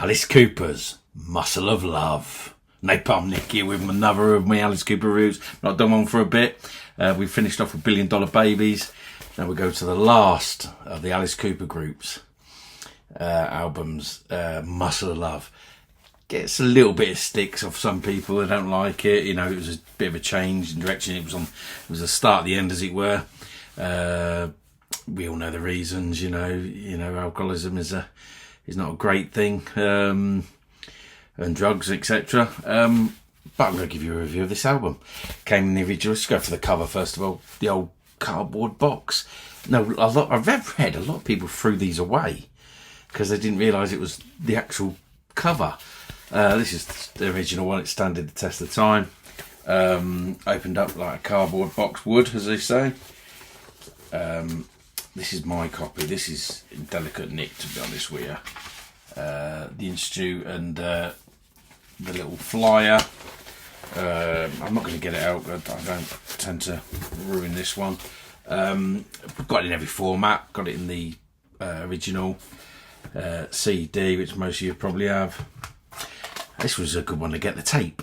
Alice Cooper's Muscle of Love. Napalm Nick here with another of my Alice Cooper reviews. Not done one for a bit. We finished off with $1 Billion Babies. Now we go to the last of the Alice Cooper group's albums, Muscle of Love. Gets a little bit of sticks off some people. They don't like it. You know, it was a bit of a change in direction. It was a start at the end, as it were. We all know the reasons. You know, alcoholism is not a great thing, and drugs, etc. But I'm going to give you a review of this album. Came in the original. Let's go for the cover first of all. The old cardboard box. No, I've read a lot of people threw these away because they didn't realise it was the actual cover. This is the original one. It standed the test of time. Opened up like a cardboard box would, as they say. This is my copy. This is in delicate nick, to be honest with you. The Institute and the little flyer. I'm not going to get it out. I don't tend to ruin this one. Got it in every format. Got it in the original CD, which most of you probably have. This was a good one to get the tape.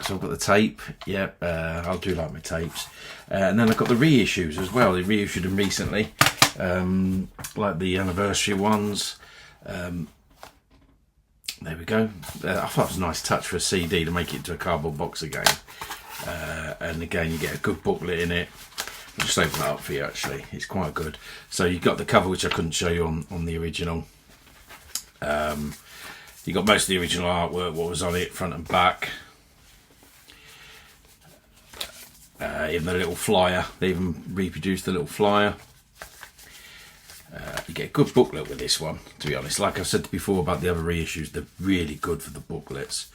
So I've got the tape. Yep, I do like my tapes. And then I've got the reissues as well. They reissued them recently, like the anniversary ones. There we go. I thought it was a nice touch for a CD to make it into a cardboard box again. And again, you get a good booklet in it. I'll just open that up for you, actually. It's quite good. So you've got the cover, which I couldn't show you on the original. You got most of the original artwork, what was on it, front and back. Even the little flyer, they even reproduced the little flyer. You get a good booklet with this one, to be honest. Like I said before about the other reissues, they're really good for the booklets.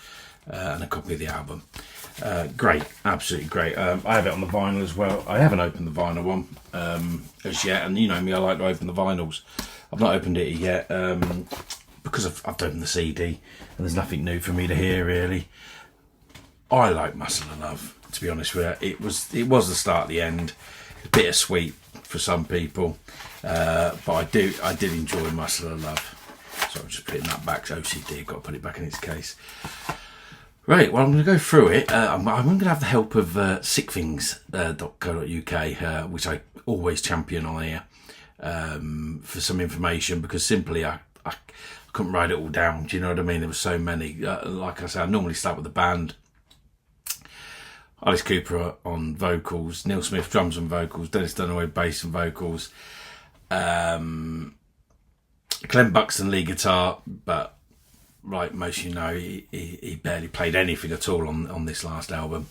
And a copy of the album. Great, absolutely great. I have it on the vinyl as well. I haven't opened the vinyl one as yet, and you know me, I like to open the vinyls. I've not opened it yet because I've opened the CD, and there's nothing new for me to hear really. I like Muscle of Love, to be honest with you. It was the start at the end. Bittersweet for some people, but I did enjoy Muscle of Love. So I'm just putting that back to OCD. I've got to put it back in its case. Right, well, I'm going to go through it. I'm going to have the help of sickthings.co.uk, which I always champion on here for some information, because simply I couldn't write it all down. Do you know what I mean? There were so many. Like I said, I normally start with the band. Alice Cooper on vocals, Neil Smith drums and vocals, Dennis Dunaway bass and vocals, Clem Buxton lead guitar, but like most of you know, he barely played anything at all on this last album.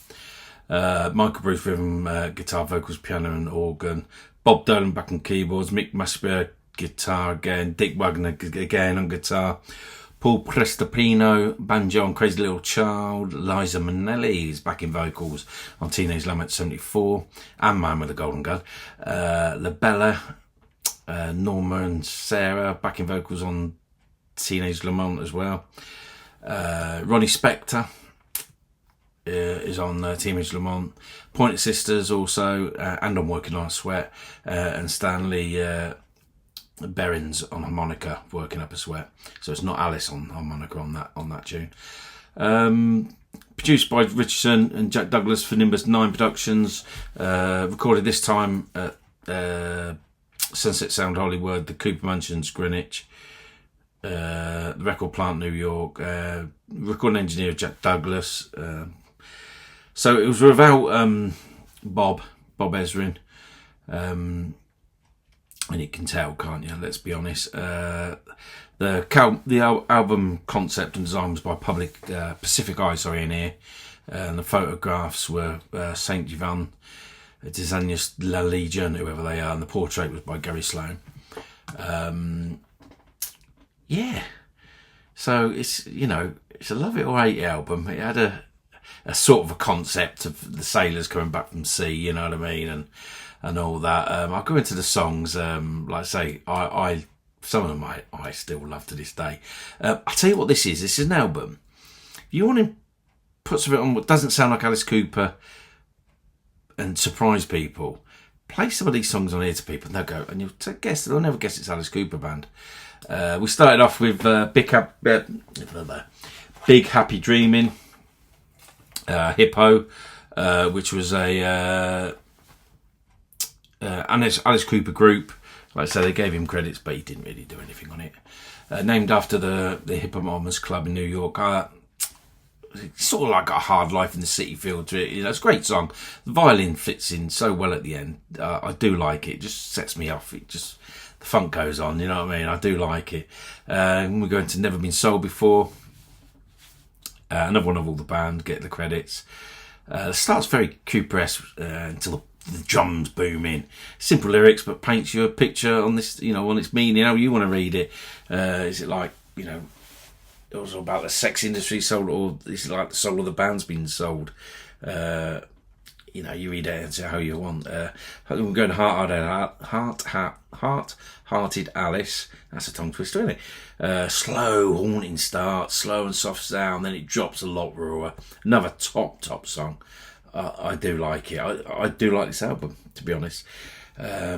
Michael Bruce rhythm, guitar, vocals, piano and organ. Bob Dolan back on keyboards. Mick Musper guitar again. Dick Wagner again on guitar. Paul Prestopino banjo on Crazy Little Child. Liza Minnelli is back in vocals on Teenage Lament 74 and Man with a Golden Gun. LaBella, Norma and Sarah back in vocals on Teenage Lamont as well. Ronnie Spector is on Teenage Lamont. Pointer Sisters also, and on Working on a Sweat, and Stanley Berens on harmonica, Working Up a Sweat. So it's not Alice on harmonica on that tune. Produced by Richardson and Jack Douglas for Nimbus 9 Productions. Recorded this time at Sunset Sound Hollywood, the Cooper Mansions Greenwich. The record plant New York, recording engineer Jack Douglas. So it was without Bob Ezrin, and you can tell, can't you? Let's be honest. The album concept and design was by Pacific Eye, in here, and the photographs were Saint Yvonne, Designers La Legion, whoever they are, and the portrait was by Gary Sloan. Yeah, so it's a love it or hate it album. It had a sort of a concept of the sailors coming back from sea, you know what I mean, and all that. I'll go into the songs. Like I say, some of them I still love to this day. I'll tell you what this is. This is an album. If you want to put something on what doesn't sound like Alice Cooper and surprise people, play some of these songs on here to people, and they'll go, and they'll never guess it's Alice Cooper Band. We started off with Big Happy Dreaming, Hippo, which was a Alice Cooper group. Like I say, they gave him credits, but he didn't really do anything on it. Named after the Hippopotamus Club in New York. It's sort of like a hard life in the city feel to it. It's a great song. The violin fits in so well at the end. I do like it. It just sets me off. The funk goes on, you know what I mean? I do like it. We're going to Never Been Sold Before. Another one of all the band, get the credits. Starts very Cooper-esque until the drums boom in. Simple lyrics, but paints you a picture on this, on its meaning, how you want to read it. Is it like, it was all about the sex industry sold, or is it like the soul of the band's been sold? You read it how you want. We're going Heart-Hearted Alice. That's a tongue twister, isn't it? Slow, haunting start, slow and soft sound, then it drops a lot rawer. Another top song. I do like it. I do like this album, to be honest. I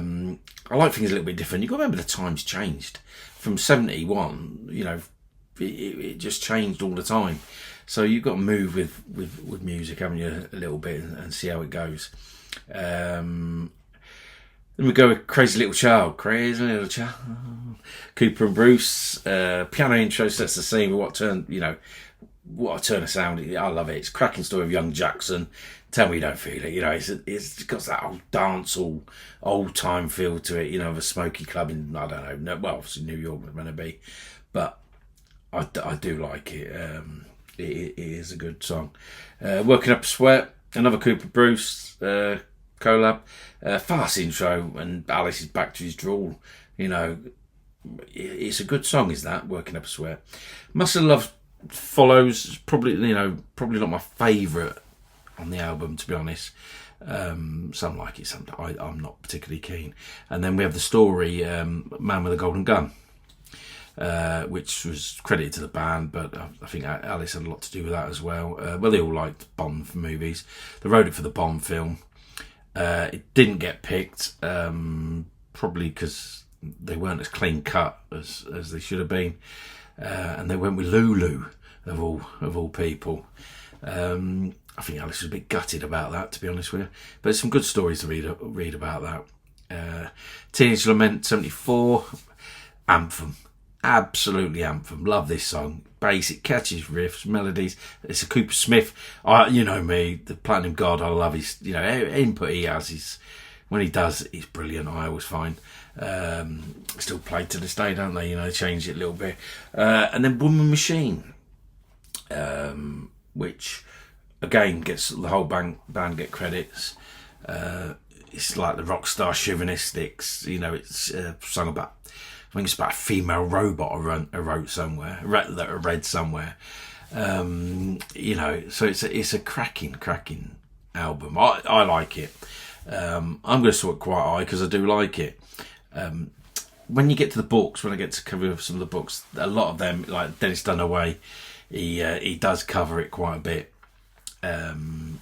like things a little bit different. You've got to remember the times changed. From 71, it just changed all the time. So you've got to move with music, haven't you, a little bit and see how it goes. Then we go with Crazy Little Child. Cooper and Bruce. Piano intro sets the scene with what a turn of sound. I love it. It's a cracking story of young Jackson. Tell me you don't feel it. It's got that old dancehall, old time feel to it. Of a smoky club in, I don't know, obviously New York was meant to be, but I do like it. It is a good song. Working Up a Sweat, another Cooper Bruce collab. Fast intro, and Alice is back to his drawl. It's a good song, is that, Working Up a Sweat. Muscle Love follows, probably not my favourite on the album, to be honest. Some like it, some I'm not particularly keen. And then we have the story, Man with a Golden Gun, which was credited to the band, but I think Alice had a lot to do with that as well. They all liked Bond movies. They wrote it for the Bond film. It didn't get picked, probably because they weren't as clean cut as they should have been. And they went with Lulu, of all people. I think Alice was a bit gutted about that, to be honest with you. But there's some good stories to read about that. Teenage Lament 74, anthem. Absolutely anthem. Love this song. Basic, catchy riffs, melodies. It's a Cooper Smith. You know me, the Platinum God. I love his, input he has. When he does, he's brilliant. I always find. Still played to this day, don't they? They change it a little bit. And then Woman Machine, which again gets the whole band get credits. It's like the rock star chauvinistics. It's a song about. I think it's about a female robot I wrote somewhere, that I read somewhere. So it's a cracking album. I like it. I'm going to sort it quite high because I do like it. When you get to the books, when I get to cover some of the books, a lot of them, like Dennis Dunaway, he does cover it quite a bit. In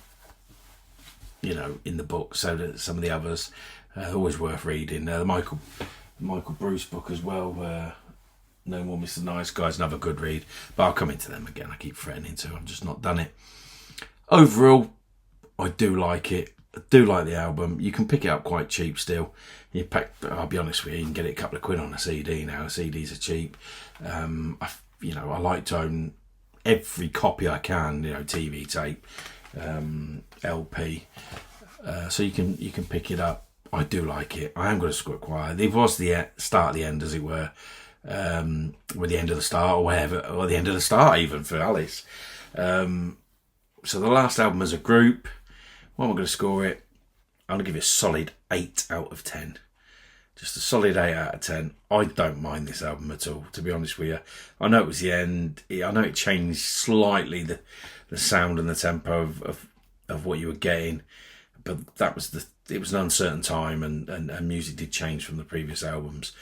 the book. So that some of the others always worth reading. The Michael Bruce book as well, No More Mr. Nice Guy, is another good read, but I'll come into them again. I keep threatening to, I've just not done it. Overall, I do like it. I do like the album. You can pick it up quite cheap still. I'll be honest with you, you can get it a couple of quid on a CD now. CDs are cheap. I like to own every copy I can, TV, tape, LP, so you can pick it up. I do like it. I am going to score it quiet. It was the start of the end, as it were, with the end of the start, or whatever, or the end of the start even for Alice. So the last album as a group, what am I going to score it? I'm going to give it a solid 8 out of 10. Just a solid 8 out of 10. I don't mind this album at all, to be honest with you. I know it was the end. I know it changed slightly the sound and the tempo of what you were getting, but it was an uncertain time, and music did change from the previous albums.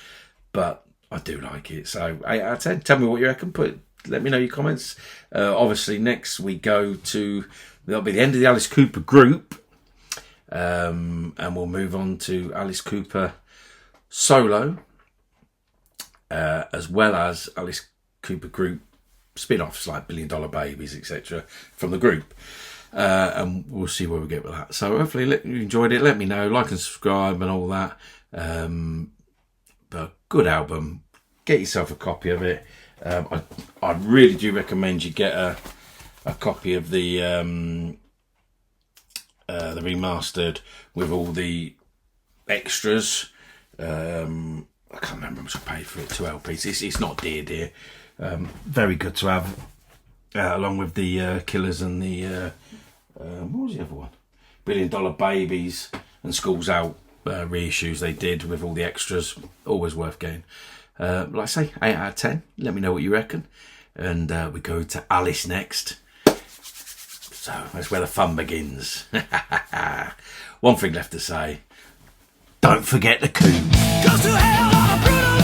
But I do like it. So 8 out of 10. Tell me what you reckon. Let me know your comments. Obviously, next we go to, that'll be the end of the Alice Cooper group. and we'll move on to Alice Cooper solo, as well as Alice Cooper group spin-offs like $1 Billion Babies, etc. from the group. And we'll see where we get with that. So hopefully you enjoyed it. Let me know, like and subscribe and all that. But good album. Get yourself a copy of it. I really do recommend you get a copy of the remastered with all the extras. I can't remember how much I paid for it. 2 LPs. It's not dear. Very good to have, along with the Killers and the what was the other one? $1 Billion Babies and Schools Out reissues they did with all the extras. Always worth getting. Like I say, 8 out of 10. Let me know what you reckon. And we go to Alice next. So that's where the fun begins. One thing left to say. Don't forget the coup. Goes to hell on a brutal